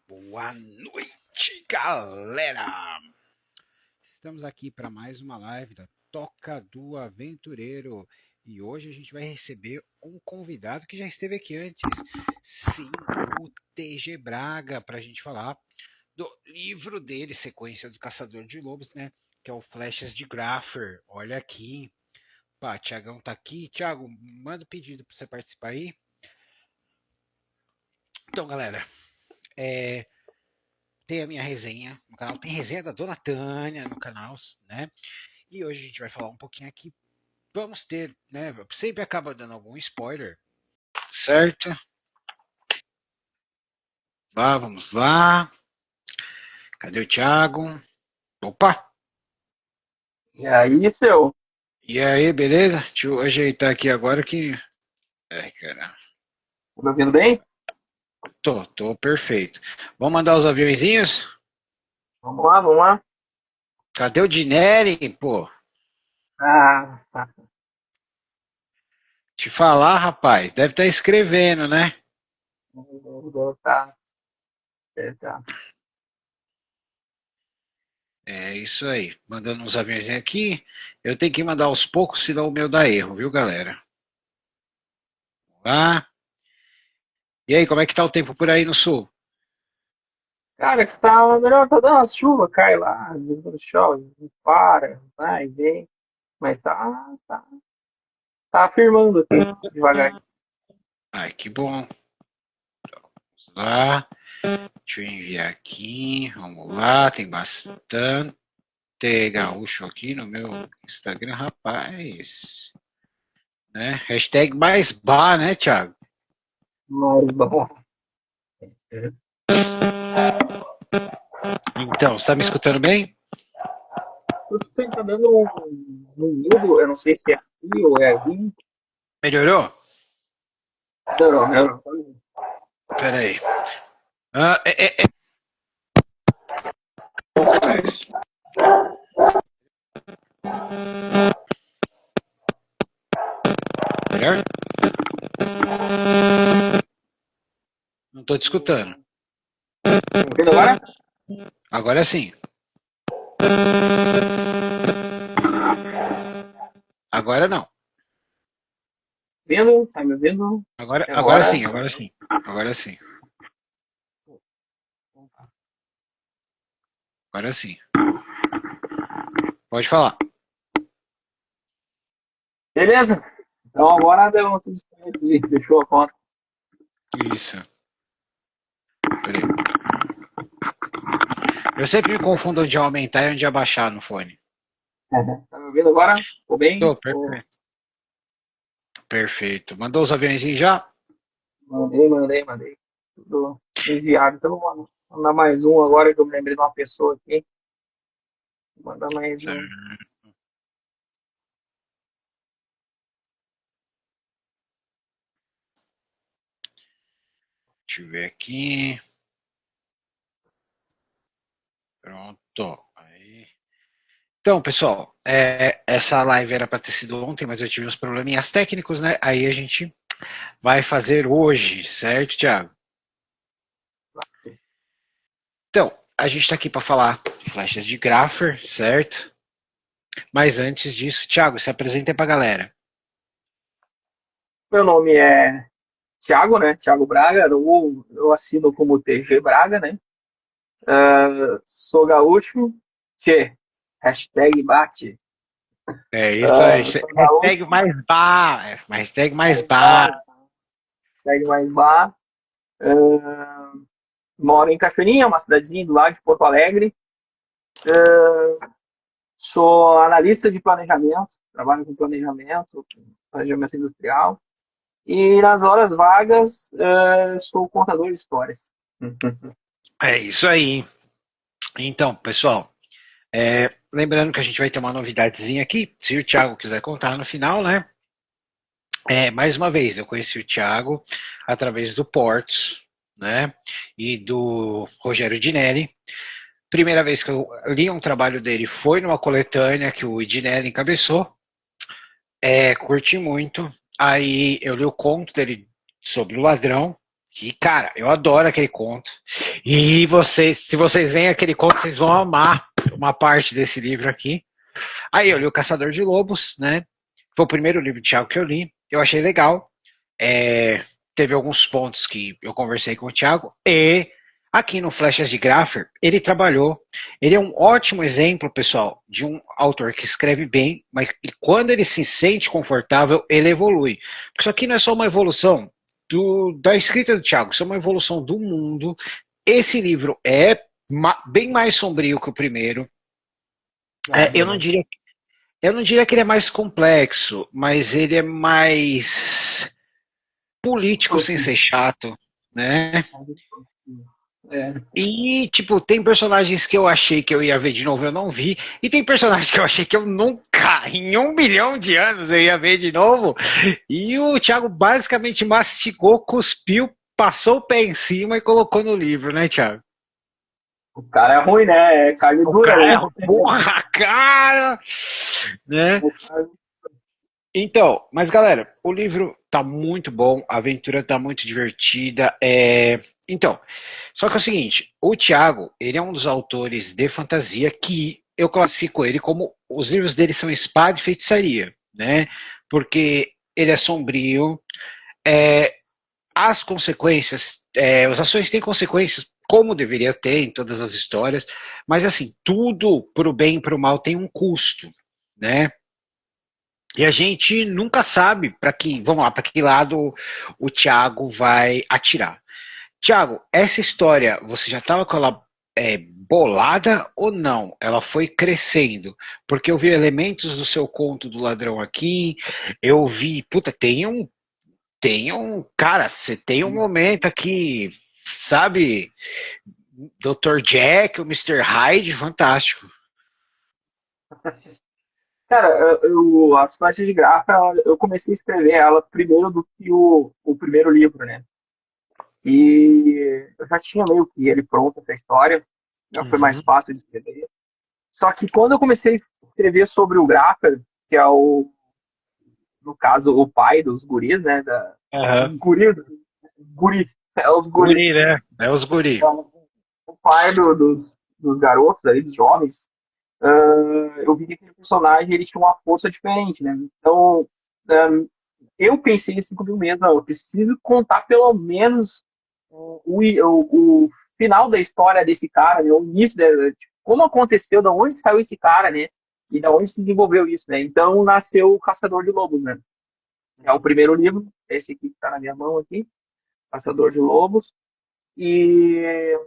Boa noite, galera! Estamos aqui para mais uma live da Toca do Aventureiro e hoje a gente vai receber um convidado que já esteve aqui antes, sim, o TG Braga, para a gente falar do livro dele, Sequência do Caçador de Lobos, né? Que é o Flechas de Graffer. Olha aqui. Pá, Tiagão tá aqui. Tiago, manda o pedido para você participar aí. Então, galera, tem a minha resenha no canal, tem resenha da Dona Tânia no canal, né? E hoje a gente vai falar um pouquinho aqui. Vamos ter, né? Sempre acaba dando algum spoiler, certo? Vamos lá. Cadê o Thiago? Opa! E aí, seu? E aí, beleza? Deixa eu ajeitar aqui agora que. Ai, caramba. Tá me ouvindo bem? Tô perfeito. Vamos mandar os aviãozinhos? Vamos lá, vamos lá. Cadê o Dineri? Pô, Tá. te falar, rapaz, deve estar escrevendo, né? Tá. Tá. É isso aí. Mandando uns aviãozinhos aqui. Eu tenho que mandar aos poucos, senão o meu dá erro, viu, galera? Lá. E aí, como é que tá o tempo por aí no sul? Cara, que tá melhor, tá dando uma chuva, cai lá, chove, para, vai, vem. Mas tá afirmando aqui, devagar. Ai, que bom. Vamos lá. Deixa eu enviar aqui. Vamos lá. Tem bastante gaúcho aqui no meu Instagram, rapaz. Né? Hashtag mais bar, né, Thiago? Mas, bom. Então, você tá me escutando bem? Você tá dando um mudo, eu não sei se é aqui ou é aí. Melhorou? Não. Pera aí. Ah, rapaz. Melhor? Não tô te escutando. Tá me ouvindo agora? Agora sim. Agora não. Vendo? Tá me ouvindo? Agora Agora. sim, agora sim. Agora sim. Agora sim. Pode falar. Beleza? Então agora deu tudo certo aqui, fechou a conta. Isso. Peraí. Eu sempre me confundo onde aumentar e onde abaixar no fone. Tá me ouvindo agora? Ficou bem? Tô, perfeito. Perfeito. Mandou os aviõezinhos já? Mandei. Tudo enviado. Então vou mandar mais um agora que eu me lembrei de uma pessoa aqui. Vou mandar mais um. Certo. Deixa eu ver aqui. Pronto. Aí. Então, pessoal, essa live era para ter sido ontem, mas eu tive uns probleminhas técnicos, né? Aí a gente vai fazer hoje, certo, Thiago? Então, a gente está aqui para falar de flechas de Graffer, certo? Mas antes disso, Thiago, se apresenta para a galera. Meu nome é Thiago, né? Thiago Braga. Eu assino como TG Braga, né? Sou gaúcho. Tchê. Hashtag bate. É isso aí. Sou Hashtag gaúcho. mais bar. Hashtag mais Mais bar. bar. Hashtag mais bar. Moro em Cachoeirinha, uma cidadezinha do lado de Porto Alegre. Sou analista de planejamento, trabalho com planejamento industrial. E nas horas vagas, sou contador de histórias. É isso aí. Então, pessoal, lembrando que a gente vai ter uma novidadezinha aqui, se o Thiago quiser contar no final, né? Mais uma vez, eu conheci o Thiago através do Portos, né? E do Rogério Dinelli. Primeira vez que eu li um trabalho dele foi numa coletânea que o Dinelli encabeçou. Curti muito. Aí eu li o conto dele sobre o ladrão. E, cara, eu adoro aquele conto. E vocês, se vocês leem aquele conto, vocês vão amar uma parte desse livro aqui. Aí eu li O Caçador de Lobos, né? Foi o primeiro livro de Thiago que eu li. Eu achei legal. É, teve alguns pontos que eu conversei com o Thiago. E aqui no Flechas de Graffer, ele trabalhou. Ele é um ótimo exemplo, pessoal, de um autor que escreve bem, mas que quando ele se sente confortável, ele evolui. Isso aqui não é só uma evolução da escrita do Thiago, isso é uma evolução do mundo. Esse livro é bem mais sombrio que o primeiro. É, Eu bem não mais. diria eu não diria que ele é mais complexo, mas ele é mais político sem Profundo. ser chato, né? É. E, tipo, tem personagens que eu achei que eu ia ver de novo, eu não vi. E tem personagens que eu achei que eu nunca, em 1 milhão de anos, eu ia ver de novo. E o Thiago basicamente mastigou, cuspiu, passou o pé em cima e colocou no livro, né, Thiago? O cara é ruim, né? É carne O dura, cara né? é porra, cara! Né? O cara- Então, mas galera, o livro tá muito bom, a aventura tá muito divertida. Então, só que é o seguinte, o Thiago, ele é um dos autores de fantasia que eu classifico ele como os livros dele são espada e feitiçaria, né? Porque ele é sombrio, é, as consequências, as ações têm consequências como deveria ter em todas as histórias, mas assim, tudo pro bem e pro mal tem um custo, né? E a gente nunca sabe para que, vamos lá, para que lado o Thiago vai atirar. Thiago, essa história, você já estava com ela bolada ou não? Ela foi crescendo? Porque eu vi elementos do seu conto do ladrão aqui, eu vi, puta, cara, você tem um momento aqui, sabe, Dr. Jack, o Mr. Hyde, fantástico. Cara, as faixas de grafa, eu comecei a escrever ela primeiro do que o primeiro livro, né? E eu já tinha meio que ele pronto essa história, já foi mais Uhum, fácil de escrever. Só que quando eu comecei a escrever sobre o Grapper, que é no caso, o pai dos guris, né? uhum. Guri, guri, é os guris. Guri, né? É os guri. O pai dos garotos ali, dos jovens, eu vi que aquele personagem ele tinha uma força diferente, né? Então, uh, eu pensei assim comigo mesmo, não, eu preciso contar pelo menos o final da história desse cara, né? O início, tipo, como aconteceu, de onde saiu esse cara, né? E da onde se desenvolveu isso, né? Então nasceu o Caçador de Lobos, né? É o primeiro livro, esse aqui que está na minha mão aqui, Caçador de Lobos. E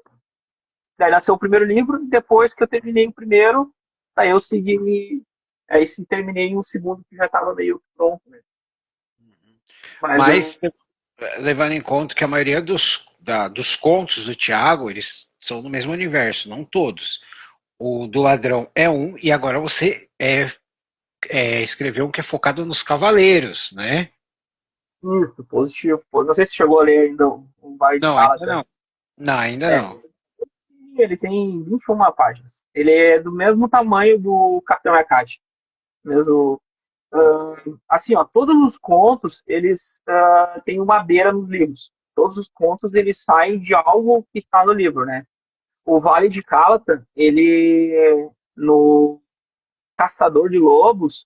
daí nasceu o primeiro livro, e depois que eu terminei o primeiro, aí eu segui, aí sim terminei o segundo que já estava meio pronto, né? Mas eu, Mas levando em conta que a maioria dos contos do Tiago, eles são no mesmo universo, não todos. O do ladrão é um, e agora você escreveu um que é focado nos cavaleiros, né? isso, positivo. Pô, não sei se chegou a ler ainda o Vale de Não, ainda Calatra. não. Não, ainda É, não. ele tem 21 páginas. Ele é do mesmo tamanho do Capitão Arcade. Mesmo, assim, ó, todos os contos, eles têm uma beira nos livros. Todos os contos, eles saem de algo que está no livro, né? O Vale de Calatra, ele, no Caçador de Lobos,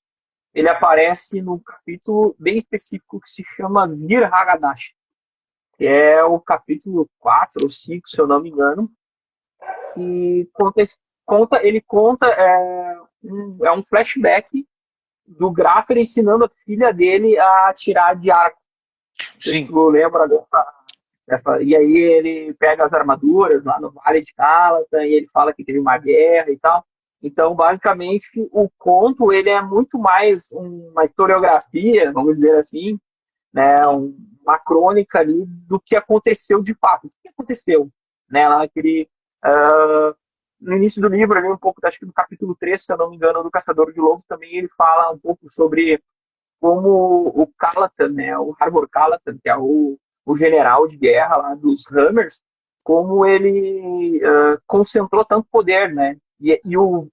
ele aparece num capítulo bem específico que se chama Vir Hagadash, que é o capítulo 4 ou 5, se eu não me engano, e ele conta é um flashback do Graffer ensinando a filha dele a atirar de arco. Não sei se Sim. tu lembra e aí ele pega as armaduras lá no Vale de Calata e ele fala que teve uma guerra e tal. Então, basicamente, o conto ele é muito mais uma historiografia, vamos dizer assim, né, uma crônica ali do que aconteceu de fato. O que aconteceu? Né, lá naquele, no início do livro, ali, um pouco, acho que no capítulo 3, se eu não me engano, do Caçador de Lobos, também ele fala um pouco sobre como o Calatan, né, o Harbor Calatan, que é o general de guerra lá dos Hammers, como ele concentrou tanto poder, né? E o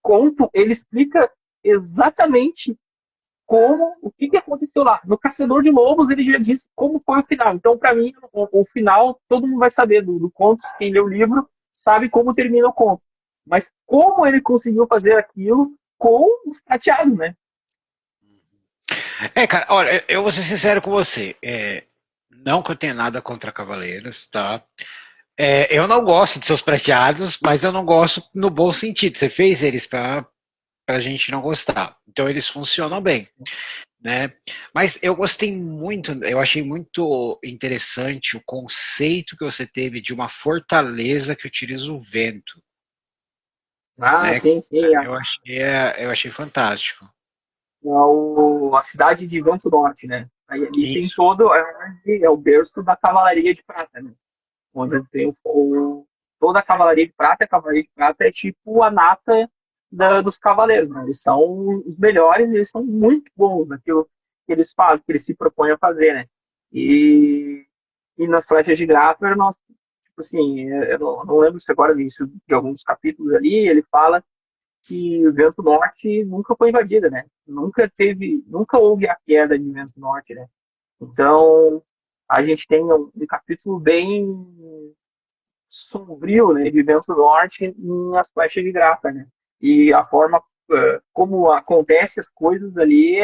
conto, ele explica exatamente o que aconteceu lá. No Caçador de Lobos, ele já disse como foi o final. Então, para mim, o final, todo mundo vai saber do conto, quem lê o livro, sabe como termina o conto. Mas como ele conseguiu fazer aquilo com os prateados, né? Cara, olha, eu vou ser sincero com você. Não que eu tenha nada contra cavaleiros, tá? Eu não gosto de seus prateados, mas eu não gosto no bom sentido. Você fez eles pra gente não gostar. Então eles funcionam bem, né? Mas eu gostei muito, eu achei muito interessante o conceito que você teve de uma fortaleza que utiliza o vento, Ah, né? sim, sim. Eu achei fantástico. A cidade de Vento Norte, né? Aí ali tem Isso. todo, é o berço da Cavalaria de Prata, né? Onde tem toda a Cavalaria de Prata é tipo a nata dos cavaleiros, né? Eles são os melhores, eles são muito bons naquilo que eles fazem, que eles se propõem a fazer, né? E, e nas flechas de Graffer, nós, tipo assim, eu não lembro se agora disso, de alguns capítulos ali, ele fala que o Vento Norte nunca foi invadida, né? Nunca houve a queda de Vento Norte, né? Então, a gente tem um capítulo bem sombrio, né, de Vento Norte nas flechas de Grafa, né? E a forma como acontece as coisas ali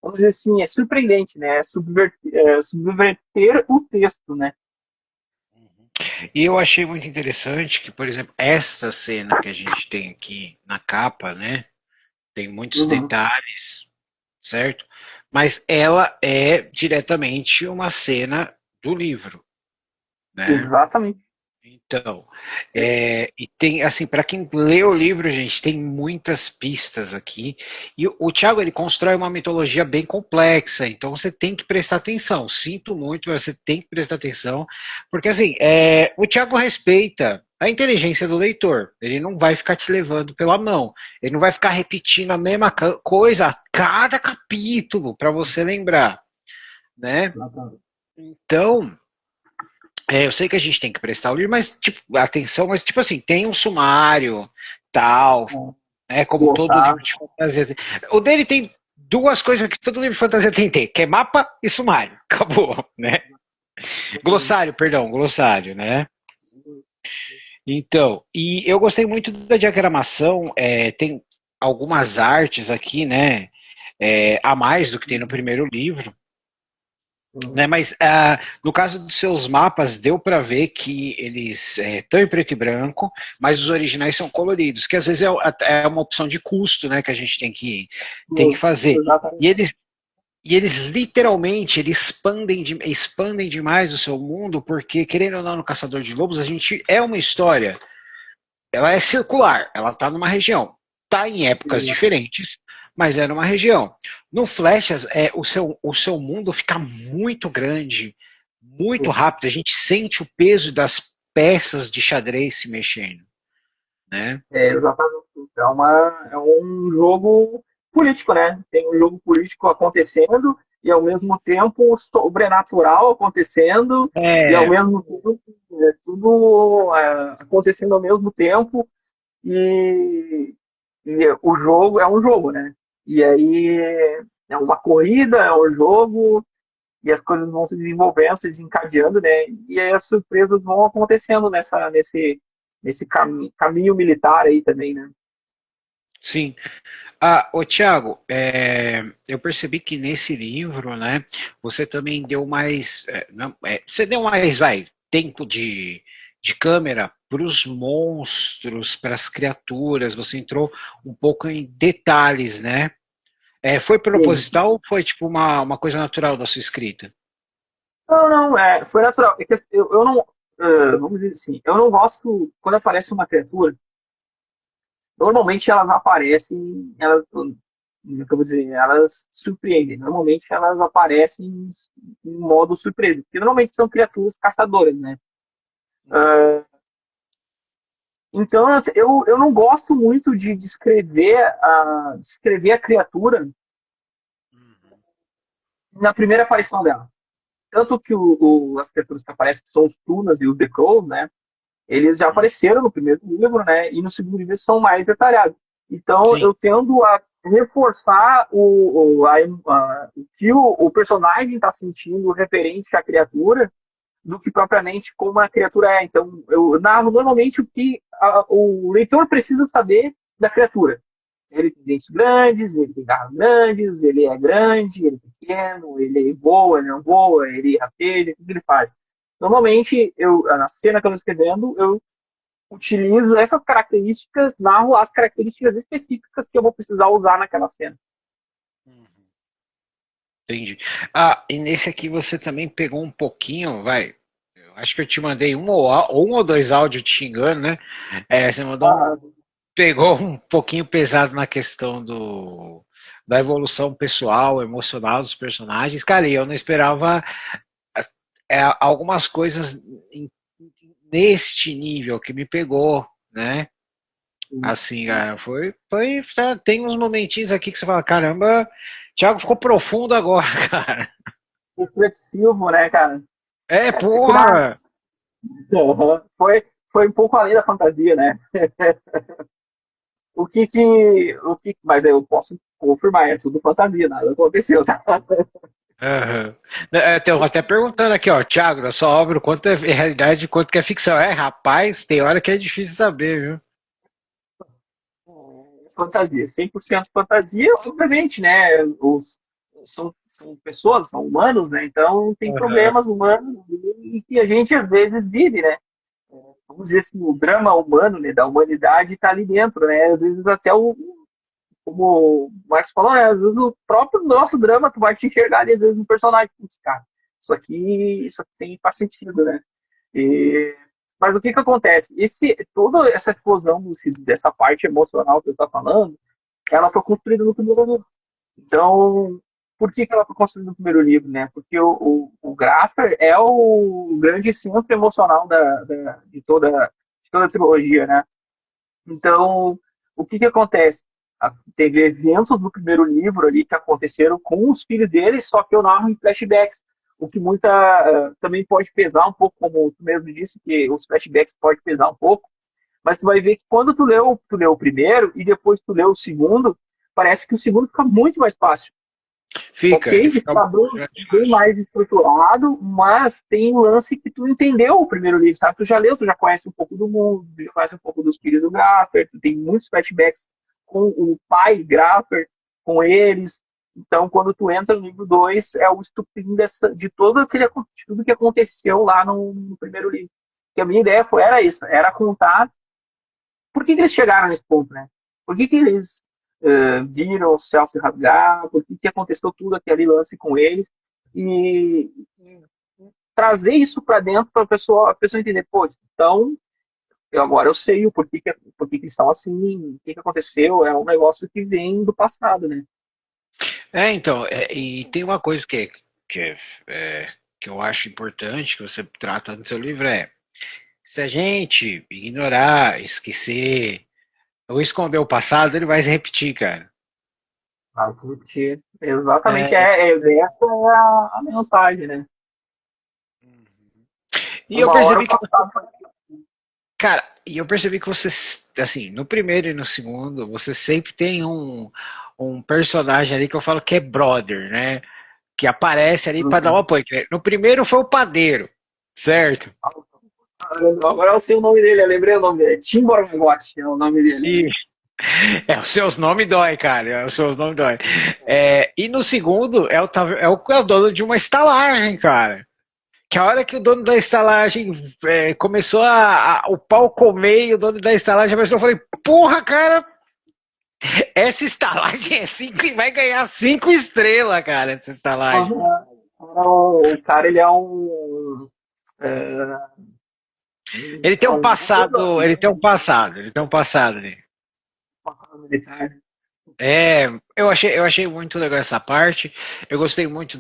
vamos dizer assim, é surpreendente, né? Subverter o texto, né? E eu achei muito interessante que, por exemplo, esta cena que a gente tem aqui na capa, né? Tem muitos Uhum. detalhes, certo? Mas ela é diretamente uma cena do livro, né? Exatamente. Então, e tem, assim, para quem lê o livro, gente, tem muitas pistas aqui. E o Thiago, ele constrói uma mitologia bem complexa, então você tem que prestar atenção. Sinto muito, mas você tem que prestar atenção, porque, assim, o Thiago respeita a inteligência do leitor. Ele não vai ficar te levando pela mão. Ele não vai ficar repetindo a mesma coisa a cada capítulo para você lembrar, né? Exatamente. Então, eu sei que a gente tem que prestar o livro, mas, tipo, atenção, mas, tipo assim, tem um sumário, tal, né, como todo livro Voltar. de fantasia. O dele tem duas coisas que todo livro de fantasia tem que ter, que é mapa e sumário. Acabou, né? Glossário, perdão, glossário, né? Então, e eu gostei muito da diagramação, tem algumas artes aqui, né, a mais do que tem no primeiro livro, né, mas no caso dos seus mapas, deu para ver que eles estão em preto e branco, mas os originais são coloridos, que às vezes é uma opção de custo, né, que a gente tem que fazer. Exatamente. E eles literalmente eles expandem demais o seu mundo, porque, querendo ou não, no Caçador de Lobos, a gente é uma história. Ela é circular, ela está numa região. Está em épocas diferentes, mas é numa região. No Flechas, o seu mundo fica muito grande, muito rápido. A gente sente o peso das peças de xadrez se mexendo, né? Exatamente. É um jogo político, né? Tem um jogo político acontecendo e ao mesmo tempo sobrenatural acontecendo e ao É, mesmo tempo tudo acontecendo ao mesmo tempo e, o jogo é um jogo, né? E aí é uma corrida, é um jogo e as coisas vão se desenvolvendo, se desencadeando, né? E aí as surpresas vão acontecendo nesse caminho militar aí também, né? sim. Ô Thiago, eu percebi que nesse livro, né, você também deu mais, não, você deu mais, tempo de câmera para os monstros, para as criaturas, você entrou um pouco em detalhes, né? Foi Sim. proposital ou foi tipo uma coisa natural da sua escrita? Não, não, foi natural. É que assim, eu não, vamos dizer assim, eu não gosto quando aparece uma criatura. Normalmente elas aparecem, como é que eu vou dizer, elas surpreendem. Normalmente elas aparecem em modo surpresa, porque normalmente são criaturas caçadoras, né? Então eu não gosto muito de descrever a criatura na primeira aparição dela. Tanto que as criaturas que aparecem, que são os Tunas e os The Crows, né? Eles já apareceram no primeiro livro, né? E no segundo livro são mais detalhados. Então Sim. eu tendo reforçar o que o personagem está sentindo referente à criatura do que propriamente como a criatura é. Então, eu narro normalmente o que o leitor precisa saber da criatura. Ele tem dentes grandes, ele tem garras grandes, ele é grande, ele é pequeno, ele voa, ele não voa, ele rasteja, o que ele faz. Normalmente, na cena que eu estou escrevendo, eu utilizo essas características, narro as características específicas que eu vou precisar usar naquela cena. Entendi. E nesse aqui você também pegou um pouquinho, vai. Eu acho que eu te mandei um ou dois áudios te xingando, né? Você mandou Ah, pegou um pouquinho pesado na questão da evolução pessoal, emocional dos personagens. Cara, e eu não esperava algumas coisas neste nível que me pegou, né? Assim, cara, tem uns momentinhos aqui que você fala, caramba, Thiago ficou profundo agora, cara. reflexivo, né, cara? É que Porra! foi um pouco além da fantasia, né? Mas eu posso confirmar, é tudo fantasia, nada aconteceu, tá? Uhum. Tô até perguntando aqui, ó, Thiago, da sua obra, o quanto é realidade e quanto que é ficção. Rapaz, tem hora que é difícil saber, viu? Fantasia, 100% fantasia, obviamente, né? São pessoas, são humanos, né? Então tem Uhum. problemas humanos e que a gente às vezes vive, né? Vamos dizer assim, o drama humano, né, da humanidade está ali dentro, né? Às vezes até como o Marcos falou, né? Às vezes o próprio nosso drama tu vai te enxergar ali, às vezes no personagem, putz, cara, isso aqui faz sentido, né? E, mas o que que acontece? Toda essa explosão dessa parte emocional que eu estou falando, ela foi construída no primeiro livro. Então, por que que ela foi construída no primeiro livro, né? Porque o Graffer é o grande centro emocional de toda a trilogia, né? Então, o que que acontece? Teve eventos do primeiro livro ali que aconteceram com os filhos dele, só que eu narro em flashbacks. O que também pode pesar um pouco, como tu mesmo disse, que os flashbacks pode pesar um pouco, mas tu vai ver que quando tu leu o primeiro e depois tu leu o segundo, parece que o segundo fica muito mais fácil. Ok, Fica, ele fica está bem mais estruturado, mas tem um lance que tu entendeu o primeiro livro, sabe? Tu já leu, tu já conhece um pouco do mundo, tu já conhece um pouco dos filhos do Graffer, tu tem muitos flashbacks com o pai Graffer, com eles. Então, quando tu entra no livro 2 é o estupim de de tudo que aconteceu lá no primeiro livro. Que a minha ideia era isso, era contar por que eles chegaram nesse ponto, né? Por que eles viram o céu se rasgar? Por que aconteceu tudo aquele lance com eles? E trazer isso para dentro para a pessoa entender, pô, então agora eu sei o porquê que eles estão assim, o que aconteceu, é um negócio que vem do passado, né? Então, e tem uma coisa que, é, que eu acho importante que você trata no seu livro se a gente ignorar, esquecer ou esconder o passado, ele vai se repetir, cara. Ah, porque exatamente É, essa é a mensagem, né? e eu Uma hora percebi o que, passado vai. cara, e eu percebi que você, assim, no primeiro e no segundo, você sempre tem um personagem ali que eu falo que é brother, né? Que aparece ali para dar um apoio. No primeiro foi o padeiro, certo? Agora eu sei o nome dele, eu lembrei o nome dele. Tim Borgotti é o nome dele. E os seus nomes dói, cara. Os seus nomes dói. E no segundo é o dono de uma estalagem, cara. Que a hora que o dono da estalagem começou o pau comer e o dono da estalagem começou, eu falei, porra, cara, essa estalagem é 5 e vai ganhar 5 estrelas, cara, essa estalagem. O cara, ele é um. É, Ele tem é um um passado, ele tem um passado ali. militar. Eu achei muito legal essa parte. Eu gostei muito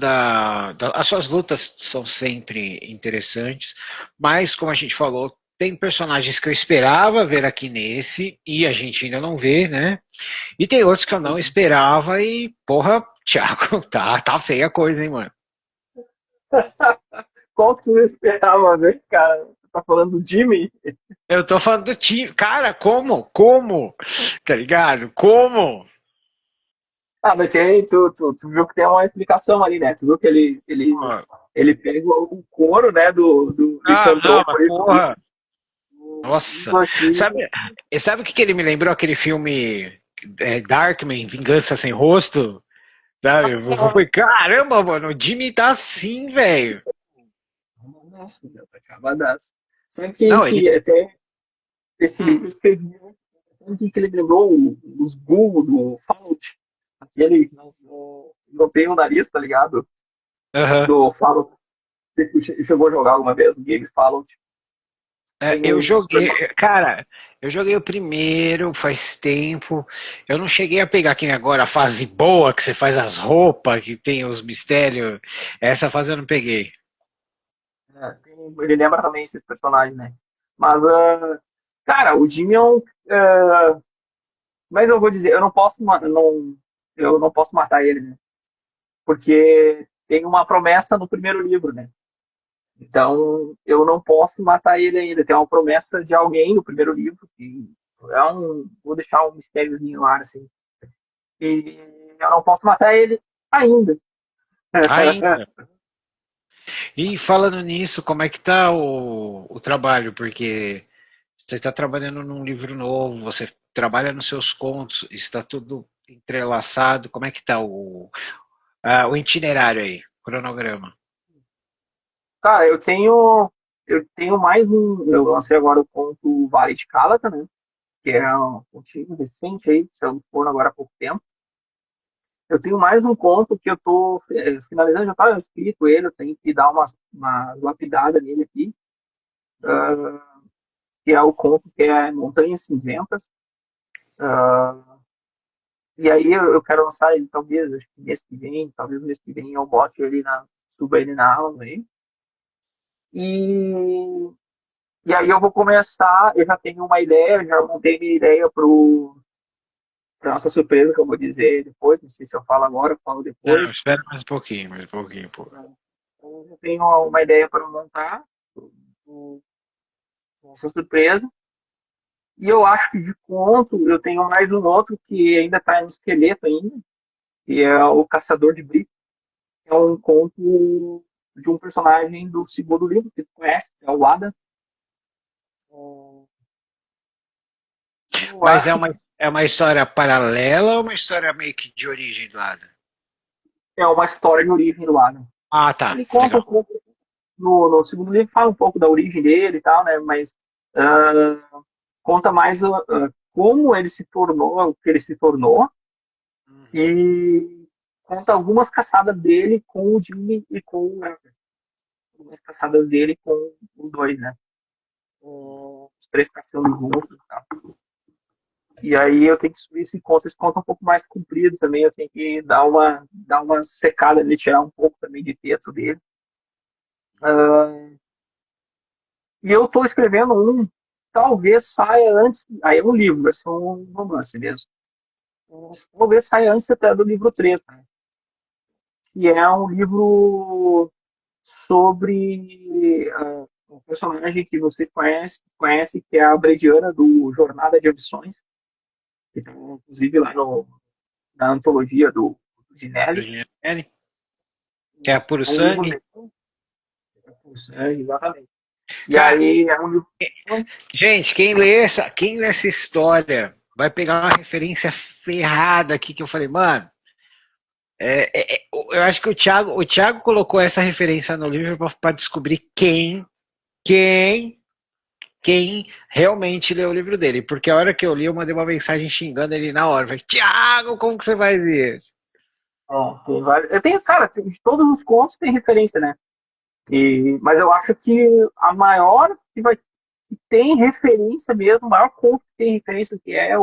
as suas lutas são sempre interessantes, mas como a gente falou, tem personagens que eu esperava ver aqui nesse e a gente ainda não vê, né? E tem outros que eu não esperava e, porra, Thiago, tá feia a coisa, hein, mano? Qual que tu esperava ver, cara? Tu tá falando do Jimmy? Eu tô falando do time, cara, como? Como? Tá ligado? Como? Ah, mas tu viu que tem uma explicação ali, né? Tu viu que ele pega o couro, né, do Ah, não, licantropo mas ali, porra. isso Nossa. aqui. Sabe o que ele me lembrou? Aquele filme Darkman, Vingança Sem Rosto? Sabe? Eu falei, caramba, mano, o Jimmy tá assim, velho. Nossa, meu, acabadaço. Sabe Não, ele. que até esse Hum, livro escrevi, sabe que ele lembrou os Ghul do Fallout? Aquele que não tem o nariz, tá ligado? aham. Do Fallout. Você chegou a jogar alguma vez o game Fallout? É, Tem eu uns joguei, personagens. cara, eu joguei o primeiro faz tempo. Eu não cheguei a pegar aqui agora a fase boa que você faz as roupas, que tem os mistérios. Essa fase eu não peguei. Ele lembra também esses personagens, né? Mas, cara, o Jimmy é um. Mas eu vou dizer, eu não posso matar ele, né? Porque tem uma promessa no primeiro livro, né? Então, eu não posso matar ele ainda. Tem uma promessa de alguém no primeiro livro, que vou deixar um mistériozinho no ar, assim. E eu não posso matar ele ainda. Ainda. E falando nisso, como é que tá o trabalho? Porque você está trabalhando num livro novo, você trabalha nos seus contos, está tudo entrelaçado. Como é que tá o itinerário aí, cronograma? Cara, eu tenho mais um. Eu lancei agora o conto Vale de Cálata, né? Que é um continho recente aí, saiu do forno agora há pouco tempo. Eu tenho mais um conto que eu tô finalizando, já tá escrito ele, eu tenho que dar uma lapidada nele aqui, que é o conto que é Montanhas Cinzentas. E aí eu quero lançar ele talvez, acho que mês que vem, talvez mês que vem eu bote ele suba ele na Amazon aí. E, e aí eu vou começar, eu já tenho uma ideia, já montei minha ideia pra nossa surpresa, que eu vou dizer depois, não sei se eu falo agora, eu falo Não, depois. espera mais um pouquinho, pô. Então, eu tenho uma ideia para montar, o- essa surpresa. E eu acho que de conto eu tenho mais um outro que ainda está em esqueleto ainda, que é o Caçador de Brick. É um conto de um personagem do segundo livro que tu conhece, que é o Ada. Eu Mas acho que é uma história paralela ou uma história meio que de origem do lado? é uma história de origem do Ada. Ah, tá. Ele conta um Legal. pouco no segundo livro, fala um pouco da origem dele e tal, né? Mas conta mais como ele se tornou o que ele se tornou Uhum. e conta algumas caçadas dele com o Jimmy e com o Rapper. Algumas caçadas dele com os dois, né? Os três caçando juntos e tal. E aí eu tenho que subir esse conto é um pouco mais comprido também, eu tenho que dar uma secada ali, tirar um pouco também de texto dele. E eu estou escrevendo um, talvez saia antes, aí é um livro, vai ser um romance mesmo. Talvez saia antes até do livro 3, né? Que é um livro sobre um personagem que você conhece, que é a Brediana do Jornada de Ambições, que está inclusive lá na antologia do Ginelli. Engenharia, que é puro É um livro sangue. bem. Exatamente. E Cara, aí é um livro. gente, quem lê essa história vai pegar uma referência ferrada aqui que eu falei, mano. Eu acho que o Thiago colocou essa referência no livro para descobrir quem, quem realmente leu o livro dele. Porque a hora que eu li, eu mandei uma mensagem xingando ele na hora. Falei, Thiago, como que você faz isso? Tem vários. Eu tenho, cara, de todos os contos tem referência, né? Mas eu acho que a maior que tem referência mesmo, o maior conto que tem referência, que é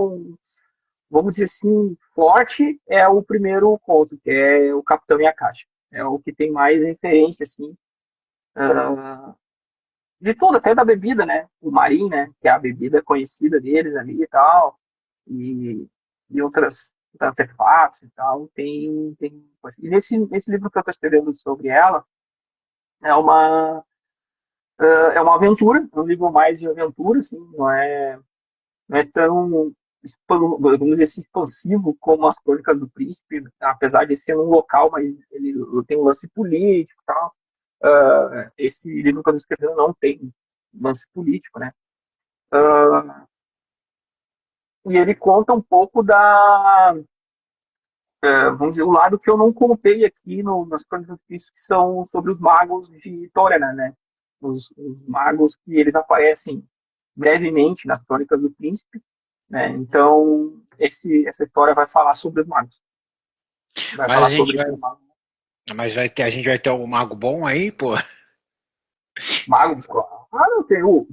vamos dizer assim, forte, é o primeiro conto, que é o Capitão e a Caixa. É o que tem mais referência, assim, de tudo, até da bebida, né? O Marim, né? Que é a bebida conhecida deles ali e tal, e, e outras artefatos e tal. E nesse livro que eu estou escrevendo sobre ela, é uma, é uma aventura, é um livro mais de aventura, assim, não é tão. vamos dizer assim, expansivo como as Crônicas do Príncipe, apesar de ser um local, mas ele tem um lance político e tal. Esse livro que eu estou escrevendo não tem lance político, né? Uh, e ele conta um pouco vamos dizer, o lado que eu não contei aqui nas Crônicas do Príncipe, que são sobre os magos de Tórena, né? Os magos que eles aparecem brevemente nas Crônicas do Príncipe, né? Então, essa história vai falar sobre os magos. Vai Mas falar a gente sobre vai, esses magos. a gente vai ter um mago bom aí, pô. Magos, claro,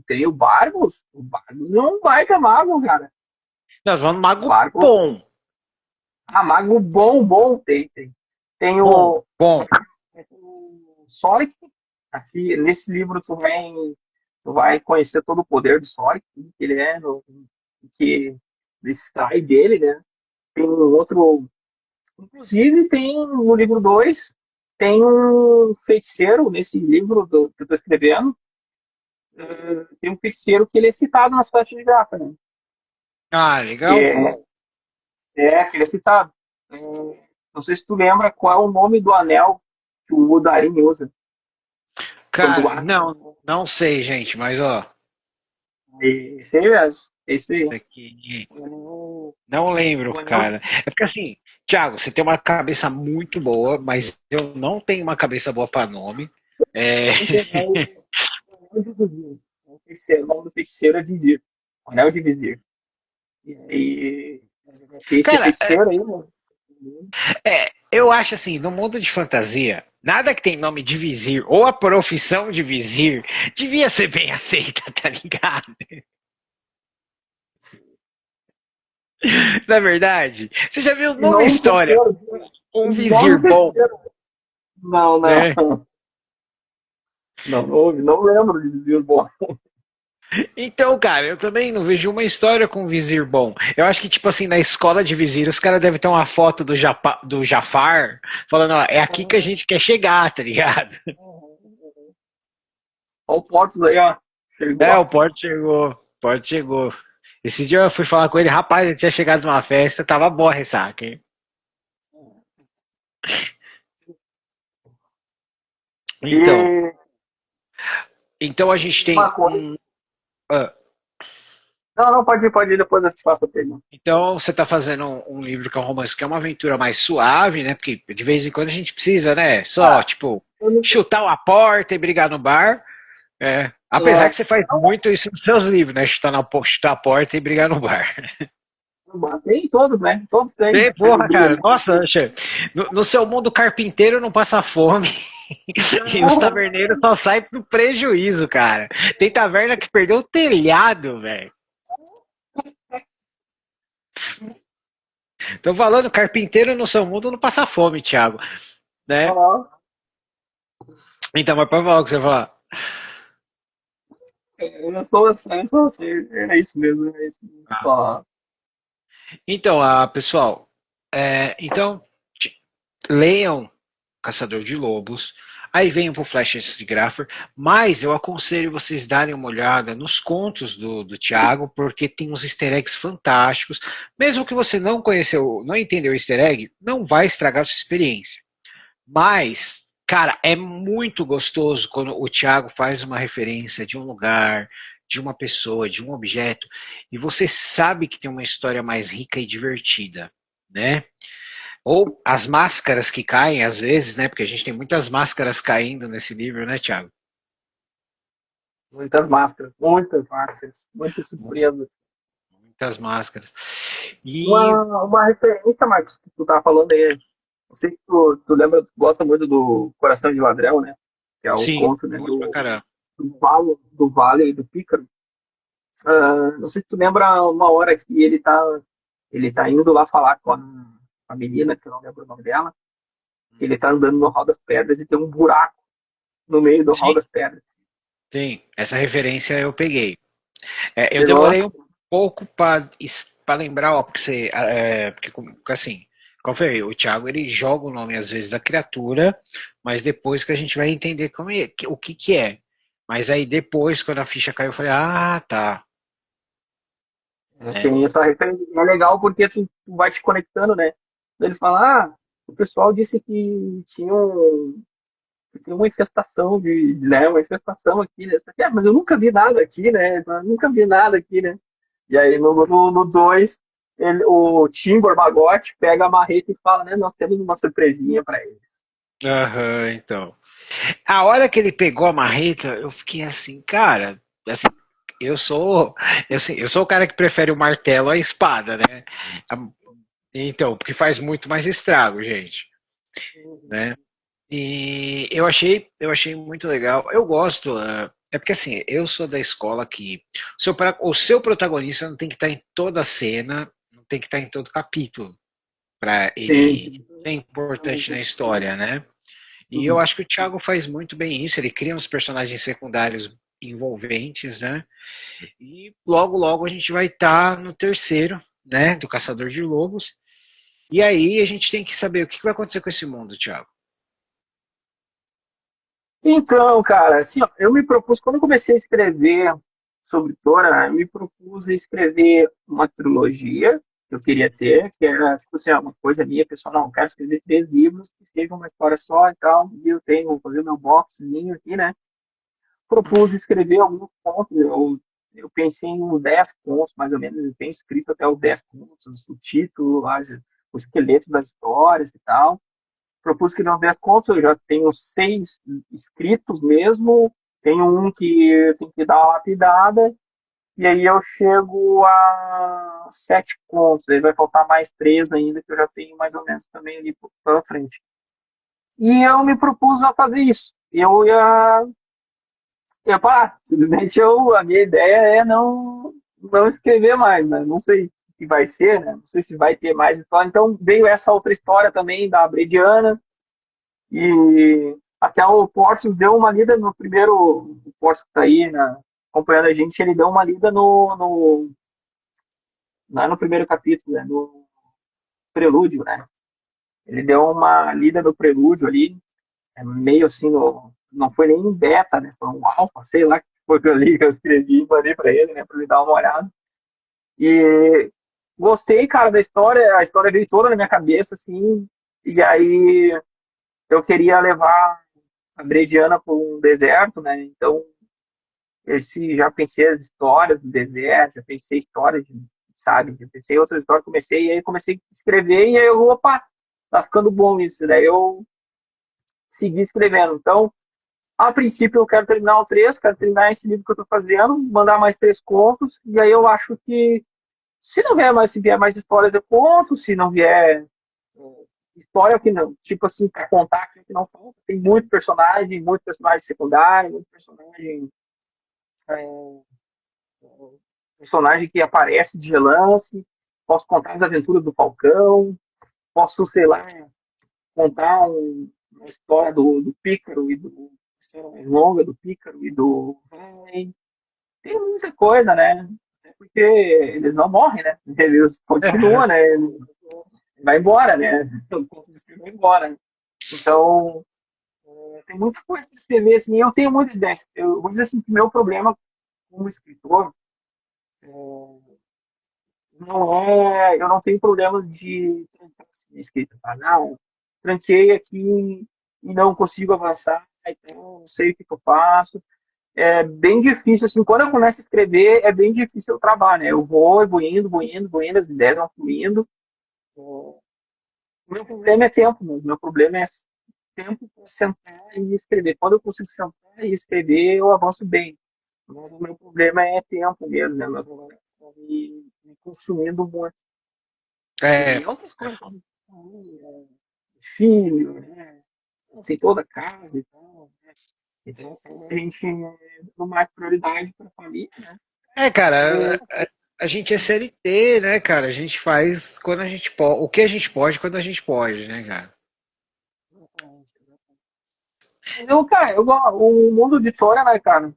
tem o Barbos. O Barbos é um baita mago, cara. Nós vamos no mago Barbos. bom. Ah, mago bom, bom, tem. Tem Bom, bom. o Sonic. Aqui, nesse livro, tu vai conhecer todo o poder do Sonic, que ele é, que extrai dele, né? Tem um outro. Inclusive, tem no livro 2 tem um feiticeiro nesse livro que eu estou escrevendo. Tem um feiticeiro que ele é citado nas festas de Gafa, né? Ah, Que legal. que ele é citado. Não sei se tu lembra qual é o nome do anel que o Udarin usa. Quando Cara, não sei, gente, mas ó, esse aí mesmo. Esse aí. isso aqui O não lembro, anel, cara. É porque assim, Thiago, você tem uma cabeça muito boa, mas eu não tenho uma cabeça boa para nome. É, o anel de Vizir. O nome do feiticeiro é Vizir. O anel de Vizir. E aí, esse cara, feiticeiro aí, mano. eu acho assim, no mundo de fantasia, nada que tem nome de vizir ou a profissão de vizir devia ser bem aceita, tá ligado? Na verdade, você já viu E numa nome do história feiticeiro. um E nome vizir do bom, feiticeiro. Não, não. né? Não lembro de Vizir bom. Então, cara, eu também não vejo uma história com um vizir bom. Eu acho que, tipo assim, na escola de vizir, os caras devem ter uma foto do Jafar, falando, ó, é aqui que a gente quer chegar, tá ligado? Olha o Portos aí, ó. É, Chegou. o Porto chegou, o Porto chegou. Esse dia eu fui falar com ele, rapaz, ele tinha chegado numa festa, tava boa a ressaca, hein? Então, E então a gente uma tem coisa. um. ah, Não, pode ir, depois eu te faço a pergunta. então você está fazendo um livro que é um romance, que é uma aventura mais suave, né? Porque de vez em quando a gente precisa, né? Só, Ah, tipo, eu não, chutar uma porta e brigar no bar. É. Apesar que você faz muito isso nos seus livros, né? Chutar a porta e brigar no bar. tem todos, né? Todos têm. E, porra, cara, nossa, chefe, no seu mundo carpinteiro não passa fome e os taverneiros só saem pro prejuízo, cara. Tem taverna que perdeu o telhado, velho. Tô falando, carpinteiro no seu mundo não passa fome, Thiago, né? Então, mas pode falar o que você falar. Eu sou assim, é isso mesmo, é isso mesmo. Só, Então, pessoal, então, leiam Caçador de Lobos, aí venham pro Flashes de Graffer, mas eu aconselho vocês darem uma olhada nos contos do Thiago, porque tem uns easter eggs fantásticos. Mesmo que você não conheceu, não entendeu o easter egg, não vai estragar a sua experiência. Mas, cara, é muito gostoso quando o Thiago faz uma referência de um lugar, de uma pessoa, de um objeto, e você sabe que tem uma história mais rica e divertida, né? Ou as máscaras que caem, às vezes, né? Porque a gente tem muitas máscaras caindo nesse livro, né, Thiago? muitas máscaras, muitas surpresas. Muitas máscaras. E Uma referência, Marcos, que tu tava falando aí. Não sei se tu lembra, tu gosta muito do Coração de Ladrão, né? Que é o sim, conto, né, muito pra caramba. do Vale e do Pícaro. Não sei se tu lembra uma hora que ele tá indo lá falar com a menina, que eu não lembro o nome dela. Ele tá andando no Hall das Pedras e tem um buraco no meio do Hall Sim, das Pedras. sim. Essa referência eu peguei. Eu Pegou? demorei um pouco para lembrar, ó, porque você, porque assim, como eu falei, o Thiago ele joga o nome às vezes da criatura, mas depois que a gente vai entender o que que é. Mas aí depois, quando a ficha caiu, eu falei, ah, tá. né? Tem essa referência. É legal porque tu vai te conectando, né? Ele fala, o pessoal disse que tinha uma infestação né? Uma infestação aqui, né? Mas eu nunca vi nada aqui, né? Eu nunca vi nada aqui, né? E aí no 2, o Timbor Magote pega a marreta e fala, né? Nós temos uma surpresinha para eles. Aham, então. A hora que ele pegou a marreta, eu fiquei assim, cara, assim, eu sou, eu sou o cara que prefere o martelo à espada, né? Então, porque faz muito mais estrago, gente, né? E eu achei muito legal. Eu gosto, é porque assim, eu sou da escola que o seu protagonista não tem que estar em toda a cena, não tem que estar em todo capítulo para ele Sim. ser importante na história, né? E eu Uhum. acho que o Thiago faz muito bem isso. Ele cria uns personagens secundários envolventes, né? E logo, logo a gente vai estar no terceiro, né? Do Caçador de Lobos. E aí a gente tem que saber o que vai acontecer com esse mundo, Thiago. Então, cara, assim, ó, eu me propus, quando eu comecei a escrever sobre Tora, eu me propus a escrever uma trilogia que eu queria ter, que era, tipo assim, uma coisa minha, pessoal, não, eu quero escrever 3 livros que sejam uma história só e tal, e eu tenho, vou fazer meu boxzinho aqui, né? Propus escrever alguns contos, eu pensei em uns 10 contos, mais ou menos, eu tenho escrito até os 10 contos, o título, o esqueleto das histórias e tal. Propus que não der conta, eu já tenho 6 inscritos mesmo, tenho um que eu tenho que dar uma lapidada, e aí eu chego a 7 contos, aí vai faltar mais 3 ainda, que eu já tenho mais ou menos também ali pela frente. E eu me propus a fazer isso. Ia parar. Simplesmente a minha ideia é não escrever mais, né? Não sei o que vai ser, né? Não sei se vai ter mais história. Então veio essa outra história também da Brediana, e até o Portos deu uma lida no primeiro. O Portos que está aí, né, acompanhando a gente, ele deu uma lida não é no primeiro capítulo, é no prelúdio, né? Ele deu uma lida no prelúdio ali, meio assim, não foi nem em beta, né? Foi um alfa, sei lá que foi que eu li, que eu escrevi e mandei para ele, né? Para ele dar uma olhada. E gostei, cara, da história. A história veio toda na minha cabeça, assim. E aí eu queria levar a Brediana para um deserto, né? Então já pensei as histórias do deserto, já pensei histórias, sabe? Já pensei outras histórias, comecei, e aí comecei a escrever, e aí opa, tá ficando bom isso. Daí eu segui escrevendo. Então, a princípio eu quero terminar o 3, quero terminar esse livro que eu tô fazendo, mandar mais 3 contos, e aí eu acho que se vier mais histórias eu conto, se não vier história que não, tipo assim, para contar que não falta, tem muito personagem secundário, muito é, personagem que aparece de relance, posso contar as aventuras do Falcão, posso, sei lá, contar uma história do Pícaro e do história mais longa do Pícaro e do Ryan. Tem muita coisa, né? Porque eles não morrem, né? Eles continuam, né? Vai embora, né? O ponto de vista vai embora. Então, tem muita coisa para escrever, assim, eu tenho muitas ideias. Eu vou dizer assim, que o meu problema como escritor eu não tenho problemas de trancar de escrita, sabe? Tranquei aqui e não consigo avançar, então não sei o que eu faço. É bem difícil, assim, quando eu começo a escrever, é bem difícil eu trabalhar, né? Vou indo, as ideias vão fluindo. O meu problema é tempo, né? O meu problema é tempo para sentar e escrever. Quando eu consigo sentar e escrever, eu avanço bem. Mas o meu problema é tempo mesmo, né? Meu problema é me consumindo muito. É, E outras coisas, como família, filho, né? Tem toda a casa e tal, né? Então, a gente dá mais prioridade para a família, né? cara, E, a gente é CLT, né, cara? A gente faz quando a gente pode, o que a gente pode quando a gente pode, né, cara? então, cara, o mundo de Tora, né, cara?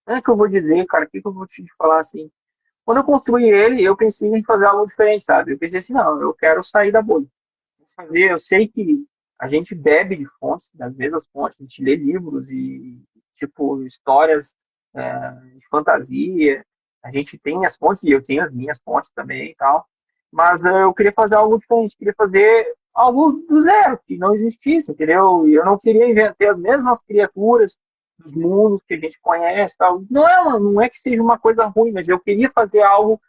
É que eu vou dizer, cara, o que eu vou te falar assim? Quando eu construí ele, eu pensei em fazer algo diferente, sabe? Eu pensei assim, não, eu quero sair da bolha. Eu sei que a gente bebe de fontes, das mesmas fontes, a gente lê livros e, tipo, histórias de fantasia. A gente tem as fontes, e eu tenho as minhas fontes também e tal, mas eu queria fazer algo diferente, queria fazer algo do zero, que não existisse, entendeu? E eu não queria inventar as mesmas criaturas dos mundos que a gente conhece, tal. Não é que seja uma coisa ruim, mas eu queria fazer algo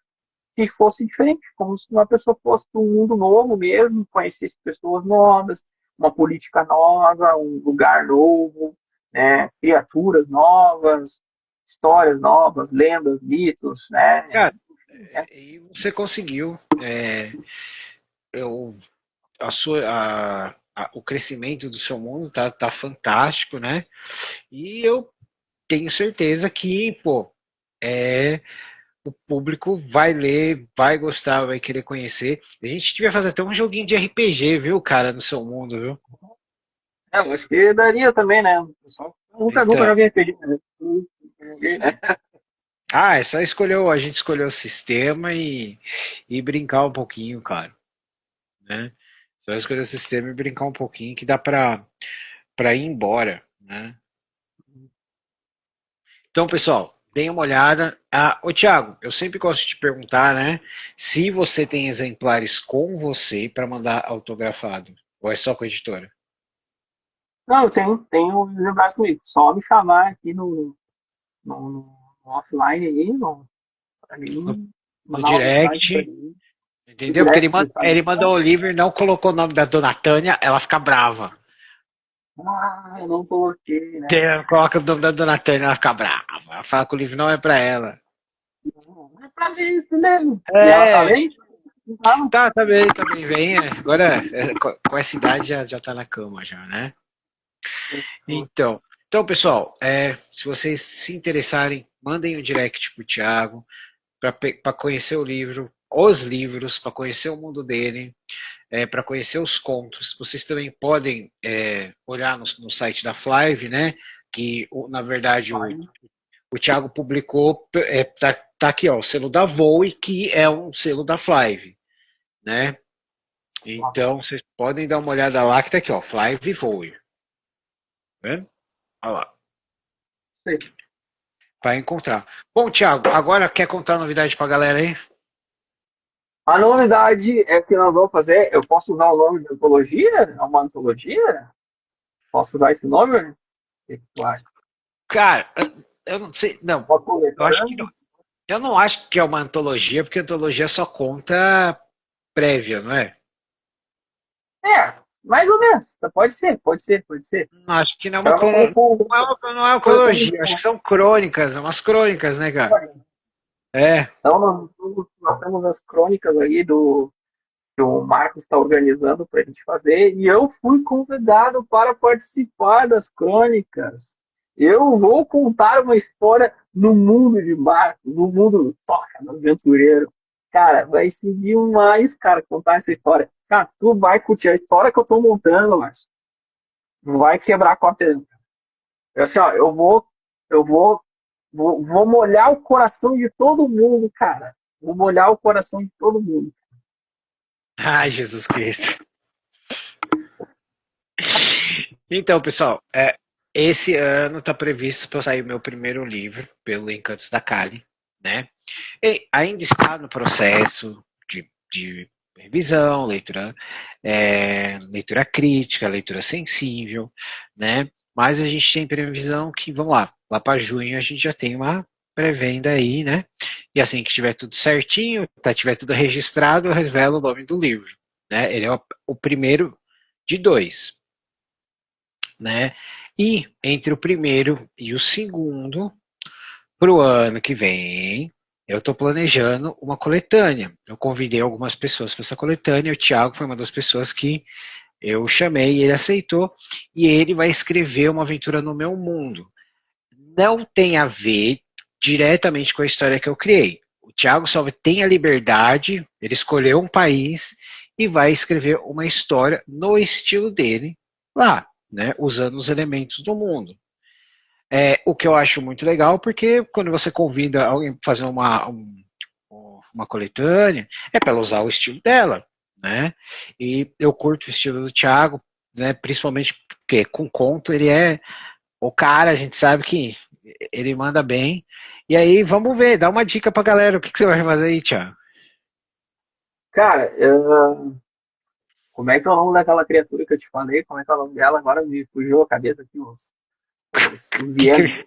que fosse diferente, como se uma pessoa fosse para um mundo novo mesmo, conhecesse pessoas novas, uma política nova, um lugar novo, né, criaturas novas, histórias novas, lendas, mitos, né? Cara, e você conseguiu. Eu, o crescimento do seu mundo tá fantástico, né? E eu tenho certeza que, pô, é, o público vai ler, vai gostar, vai querer conhecer. A gente devia fazer até um joguinho de RPG, viu, cara, no seu mundo, viu? Eu acho que daria também, né? Só, nunca Então. joguei RPG, né? Joguei, né? É só a gente escolheu o sistema e brincar um pouquinho, cara, né? Só escolher o sistema e brincar um pouquinho que dá pra ir embora, né? Então, pessoal, deem uma olhada. Ô, Thiago, eu sempre gosto de te perguntar, né? Se você tem exemplares com você para mandar autografado, ou é só com a editora? Não, eu tenho lembrados comigo. Só me chamar aqui no offline aí, pra No, mim, no mandar uma mensagem pra direct, mim, no entendeu? Porque direct do ele Instagram. mandou o livro e não colocou o nome da dona Tânia, ela fica brava. Ah, eu não coloquei, né? Coloca o nome da dona Tânia, ela fica brava. Ela fala que o livro não é para ela. Não é pra ver isso mesmo. E ela tá É, bem? Não tava? tá bem, vem. Agora, com essa idade já tá na cama já, né? Então pessoal, se vocês se interessarem, mandem um direct pro Thiago para conhecer o livro, os livros, para conhecer o mundo dele, para conhecer os contos. Vocês também podem olhar no site da Flive, né? Que na verdade o Thiago publicou, tá aqui, ó, o selo da Voe, que é um selo da Flive, né? Então vocês podem dar uma olhada lá, que tá aqui, ó, Flive Voe. Tá vendo? Olha lá. Sei. Vai encontrar. Bom, Thiago, agora quer contar novidade pra galera aí? A novidade é que nós vamos fazer. Eu posso usar o nome de antologia? É uma antologia? Posso usar esse nome? O que tu acha? Cara, eu não sei, não, Uma eu acho que não. coletânea? Eu não acho que é uma antologia, porque antologia só conta prévia, não é? É, mais ou menos. Pode ser, pode ser, pode ser. Não acho que não é Então, não é uma coletânea. antologia, acho que são crônicas, é umas crônicas, né, cara? É. Então, nós temos as crônicas aí que o Marcos está organizando para a gente fazer, e eu fui convidado para participar das crônicas. Eu vou contar uma história no mundo de Marcos, no mundo toca, no aventureiro. Cara, vai ser demais, cara, contar essa história. Cara, tu vai curtir a história que eu tô montando, mas não vai quebrar a quarta. Assim, ó, eu vou molhar o coração de todo mundo, cara. Vou molhar o coração de todo mundo. Ai, Jesus Cristo. Então, pessoal, esse ano está previsto para sair o meu primeiro livro, pelo Encantos da Kali, né? E ainda está no processo de revisão, leitura crítica, leitura sensível, né? Mas a gente tem previsão que, vamos lá para junho a gente já tem uma pré-venda aí, né? E assim que tiver tudo certinho, tiver tudo registrado, eu revelo o nome do livro, né? Ele é o primeiro de dois, né? E entre o primeiro e o segundo, para o ano que vem, eu estou planejando uma coletânea. Eu convidei algumas pessoas para essa coletânea. O Thiago foi uma das pessoas que eu chamei, ele aceitou, e ele vai escrever uma aventura no meu mundo. Não tem a ver diretamente com a história que eu criei. O Thiago só tem a liberdade, ele escolheu um país e vai escrever uma história no estilo dele lá, né, usando os elementos do mundo. O que eu acho muito legal, porque quando você convida alguém para fazer uma coletânea, é para ela usar o estilo dela, né? E eu curto o estilo do Thiago, né? Principalmente porque com conto ele é o cara, a gente sabe que Ele manda bem. E aí, vamos ver, dá uma dica pra galera. O que você vai fazer aí, Thiago? Cara, como é que é o nome daquela criatura que eu te falei? Como é que é o nome dela? Agora me fugiu a cabeça aqui, os Que hienas.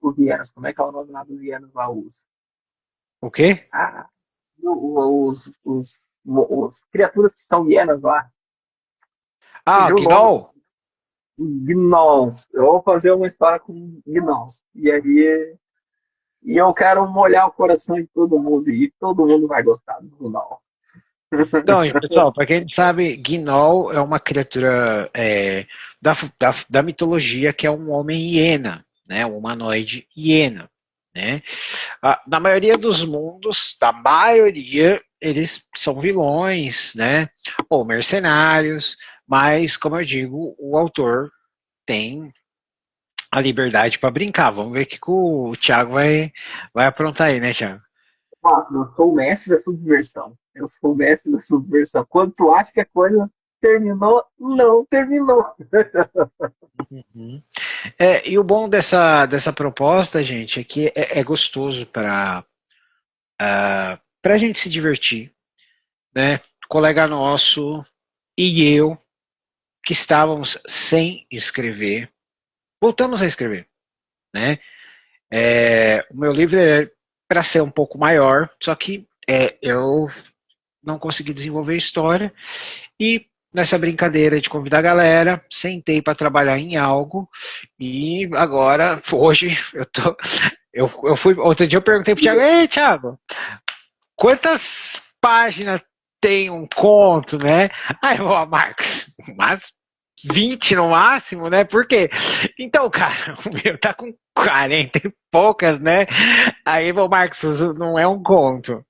Os hienas. Como é que é o nome lá dos hienas lá? O quê? Ah, os criaturas que são hienas lá. Ah, Fugiu o nome. Gnoll? Gnolls. Eu vou fazer uma história com Gnolls. E eu quero molhar o coração de todo mundo. E todo mundo vai gostar do Gnoll. Então, pessoal, para quem não sabe, Gnoll é uma criatura da mitologia que é um homem hiena, né? Um humanoide hiena, né? Na maioria dos mundos, da maioria, eles são vilões, né? Ou mercenários, mas, como eu digo, o autor tem a liberdade para brincar. Vamos ver o que o Thiago vai aprontar aí, né, Thiago? Eu sou o mestre da subversão. Eu sou o mestre da subversão. Quando tu acha que a coisa terminou, não terminou. Uhum. E o bom dessa proposta, gente, é que é gostoso para a gente se divertir, né? Colega nosso e eu, que estávamos sem escrever, voltamos a escrever, né? O meu livro é para ser um pouco maior, só que eu não consegui desenvolver a história e nessa brincadeira de convidar a galera, sentei para trabalhar em algo e agora, hoje, eu fui, outro dia eu perguntei pro Thiago, ei, Thiago, quantas páginas tem um conto, né? Aí eu, Marcos, mas 20 no máximo, né? Por quê? Então, cara, o meu tá com 40 e poucas, né? Aí, ô Marcos, não é um conto,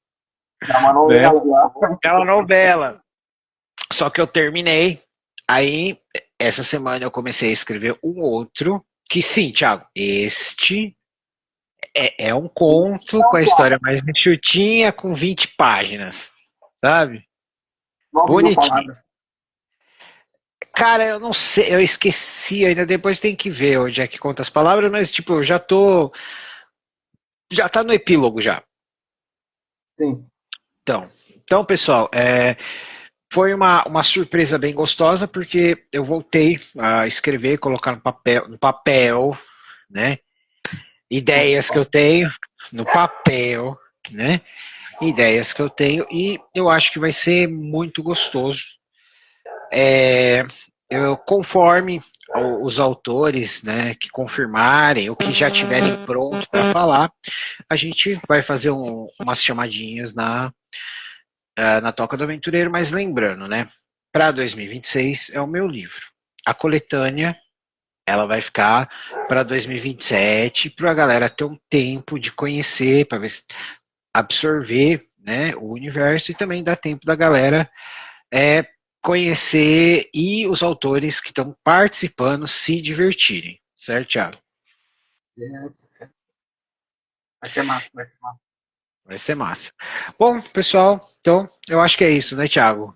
Dá uma né? novela lá. É uma novela. Só que eu terminei. Aí, essa semana eu comecei a escrever um outro, que sim, Thiago, este é um conto com a história mais enxutinha, com 20 páginas, sabe? 9.000 Bonitinho. palavras. Cara, eu não sei, eu esqueci, ainda depois tem que ver onde é que conta as palavras, mas tipo, eu já tô. Já tá no epílogo já. Sim. Então pessoal, foi uma surpresa bem gostosa, porque eu voltei a escrever, colocar no papel, né? Ideias que eu tenho no papel, né? Ideias que eu tenho, e eu acho que vai ser muito gostoso. Conforme os autores, né, que confirmarem ou que já tiverem pronto para falar, a gente vai fazer umas chamadinhas na Toca do Aventureiro, mas lembrando, né, para 2026 é o meu livro. A coletânea ela vai ficar para 2027 para a galera ter um tempo de conhecer, para absorver, né, o universo e também dá tempo da galera é, conhecer e os autores que estão participando se divertirem, certo, Thiago? É, vai ser massa, vai ser massa. Vai ser massa. Bom, pessoal, então eu acho que é isso, né, Thiago?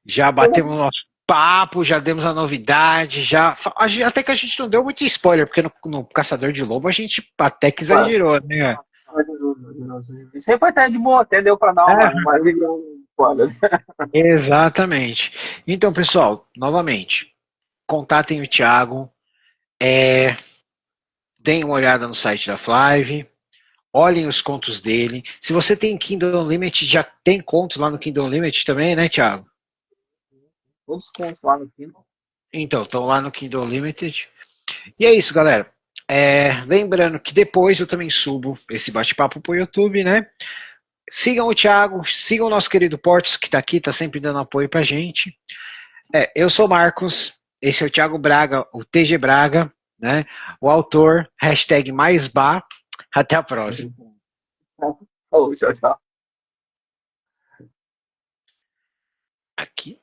Já batemos o nosso papo, já demos a novidade, até que a gente não deu muito spoiler, porque no Caçador de Lobo a gente até que exagerou, né? Isso aí foi até de boa, até deu pra dar É, uma ligação. Olha, exatamente. Então, pessoal, novamente, contatem o Thiago, é, deem uma olhada no site da Flive, olhem os contos dele. Se você tem Kindle Unlimited, já tem contos lá no Kindle Unlimited também, né, Thiago? todos os pontos lá no Kindle. Então, estão lá no Kindle Unlimited. E é isso, galera. Lembrando que depois eu também subo esse bate-papo pro YouTube, né? Sigam o Thiago, sigam o nosso querido Portos, que está aqui, está sempre dando apoio pra gente. Eu sou o Marcos, esse é o Thiago Braga, o TG Braga, né? O autor, hashtag #maisba. Até a próxima. Oh, tchau, tchau. Aqui.